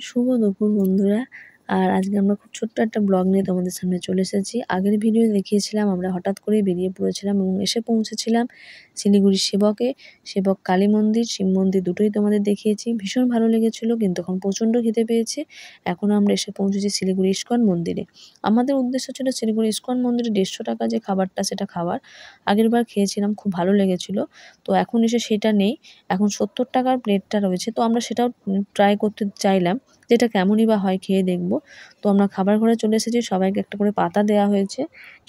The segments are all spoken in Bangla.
শুভ দুপুর বন্ধুরা। আর আজকে আমরা খুব ছোট্ট একটা ব্লগ নিয়ে তোমাদের সামনে চলে এসেছি। আগের ভিডিও দেখিয়েছিলাম আমরা হঠাৎ করেই বেরিয়ে পড়েছিলাম এবং এসে পৌঁছেছিলাম শিলিগুড়ির সেবকে। সেবক কালী মন্দির, শিব মন্দির দুটোই তোমাদের দেখিয়েছি। ভীষণ ভালো লেগেছিল, কিন্তু এখন প্রচণ্ড খিদে পেয়েছে। এখন আমরা এসে পৌঁছেছি শিলিগুড়ি ইস্কন মন্দিরে। আমাদের উদ্দেশ্য ছিল শিলিগুড়ি ইস্কন মন্দিরে 150 টাকা যে খাবারটা সেটা খাওয়ার। আগের বার খেয়েছিলাম, খুব ভালো লেগেছিল। তো এখন এসে সেটা নেই, এখন 70 টাকার প্লেটটা রয়েছে। তো আমরা সেটাও ট্রাই করতে চাইলাম যে এটা কেমনই বা হয়, খেয়ে দেখব। তো আমরা খাবার ঘরে চলে এসেছি, সবাইকে একটা করে পাতা দেওয়া হয়েছে।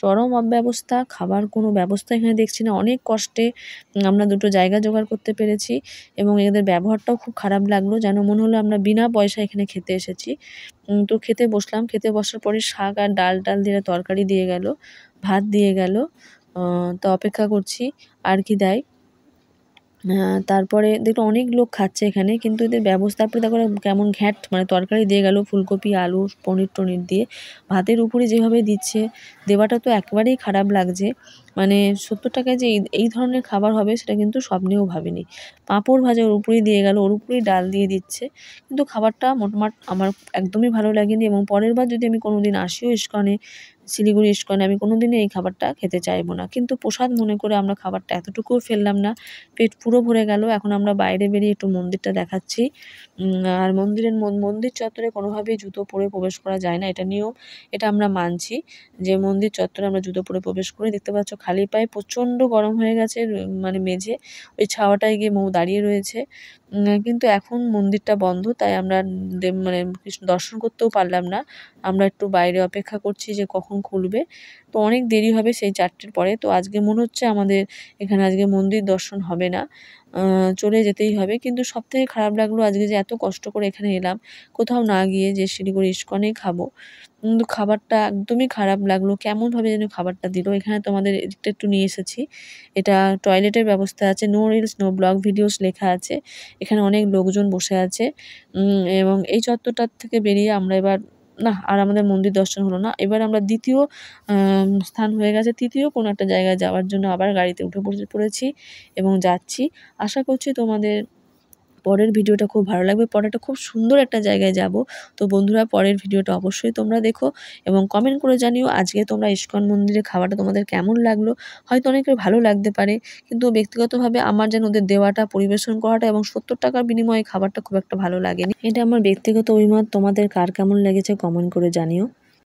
চরম অব্যবস্থা, খাবার কোনো ব্যবস্থা এখানে দেখছি না। অনেক কষ্টে আমরা দুটো জায়গা জোগাড় করতে পেরেছি এবং এদের ব্যবহারটাও খুব খারাপ লাগলো, যেন মনে হলো আমরা বিনা পয়সায় এখানে খেতে এসেছি। তো খেতে বসলাম, খেতে বসার পরে শাক আর ডাল দিয়ে তরকারি দিয়ে গেল, ভাত দিয়ে গেল। তো অপেক্ষা করছি আর কি দেয়। তারপরে দেখলাম অনেক লোক খাচ্ছে এখানে, কিন্তু এদের ব্যবস্থা, তারপরে দেখো কেমন ঘ্যাঁট, মানে তরকারি দিয়ে গেল ফুলকপি, আলু, পনির দিয়ে। ভাতের উপরে যেভাবে দিচ্ছে, দেওয়াটা তো একেবারেই খারাপ লাগছে। মানে 70 টাকায় যে এই ধরনের খাবার হবে সেটা কিন্তু স্বপ্নেও ভাবিনি। পাঁপড় ভাজা ওর উপরেই দিয়ে গেল, ওর উপরেই ডাল দিয়ে দিচ্ছে। কিন্তু খাবারটা মোটমাট আমার একদমই ভালো লাগেনি এবং পরের বার যদি আমি কোনোদিন আসিও ইস্কনে, শিলিগুড়ি ইস্কনে, আমি কোনোদিনই এই খাবারটা খেতে চাইবো না। কিন্তু প্রসাদ মনে করে আমরা খাবারটা এতটুকুও ফেললাম না। পেট পুরো ভরে গেল। এখন আমরা বাইরে বেরিয়ে একটু মন্দিরটা দেখাচ্ছি। আর মন্দির চত্বরে কোনোভাবেই জুতো পরে প্রবেশ করা যায় না, এটা নিয়ম। এটা আমরা মানছি যে মন্দির চত্বরে আমরা জুতো পরে প্রবেশ করি। দেখতে পাচ্ছ খালি পায়ে প্রচণ্ড গরম হয়ে গেছে, মানে মেঝে। ওই ছাওয়াটায় গিয়ে মৌ দাঁড়িয়ে রয়েছে। কিন্তু এখন মন্দিরটা বন্ধ, তাই আমরা মানে দর্শন করতেও পারলাম না। আমরা একটু বাইরে অপেক্ষা করছি যে কখন খুলবে। তো অনেক দেরি হবে সেই 4টের পরে। তো আজকে মনে হচ্ছে আমাদের এখানে আজকে মন্দির দর্শন হবে না, চলে যেতেই হবে। কিন্তু সবথেকে খারাপ লাগলো আজকে যে এত কষ্ট করে এখানে এলাম, কোথাও না গিয়ে যে শিলিগুড়ি ইস্কনেই খাবো। কিন্তু খাবারটা একদমই খারাপ লাগলো। কেমনভাবে যেন খাবারটা দিল। এখানে তোমাদের এদিকটা একটু নিয়ে এসেছি। এটা টয়লেটের ব্যবস্থা আছে, no reels no blog videos লেখা আছে। এখানে অনেক লোকজন বসে আছে। এবং এই চত্বরটার থেকে বেরিয়ে আমরা এবার, না আর আমাদের মন্দির দর্শন হলো না। এবার আমরা দ্বিতীয় স্থান হয়ে গেছে, তৃতীয় কোনো একটা জায়গায় যাওয়ার জন্য আবার গাড়িতে উঠে পড়েছি এবং যাচ্ছি। আশা করছি তোমাদের পরের ভিডিওটা খুব ভালো লাগবে। পরে একটা খুব সুন্দর একটা জায়গায় যাব। তো বন্ধুরা, পরের ভিডিওটা অবশ্যই তোমরা দেখো এবং কমেন্ট করে জানিও আজকে তোমরা ইস্কন মন্দিরের খাবারটা তোমাদের কেমন লাগলো। হয়তো অনেকের ভালো লাগতে পারে, কিন্তু ব্যক্তিগতভাবে আমার যেন ওদের দেওয়াটা, পরিবেশন করাটা এবং 70 টাকার বিনিময়ে খাবারটা খুব একটা ভালো লাগেনি। এটা আমার ব্যক্তিগত অভিমত। তোমাদের কার কেমন লেগেছে কমেন্ট করে জানিও।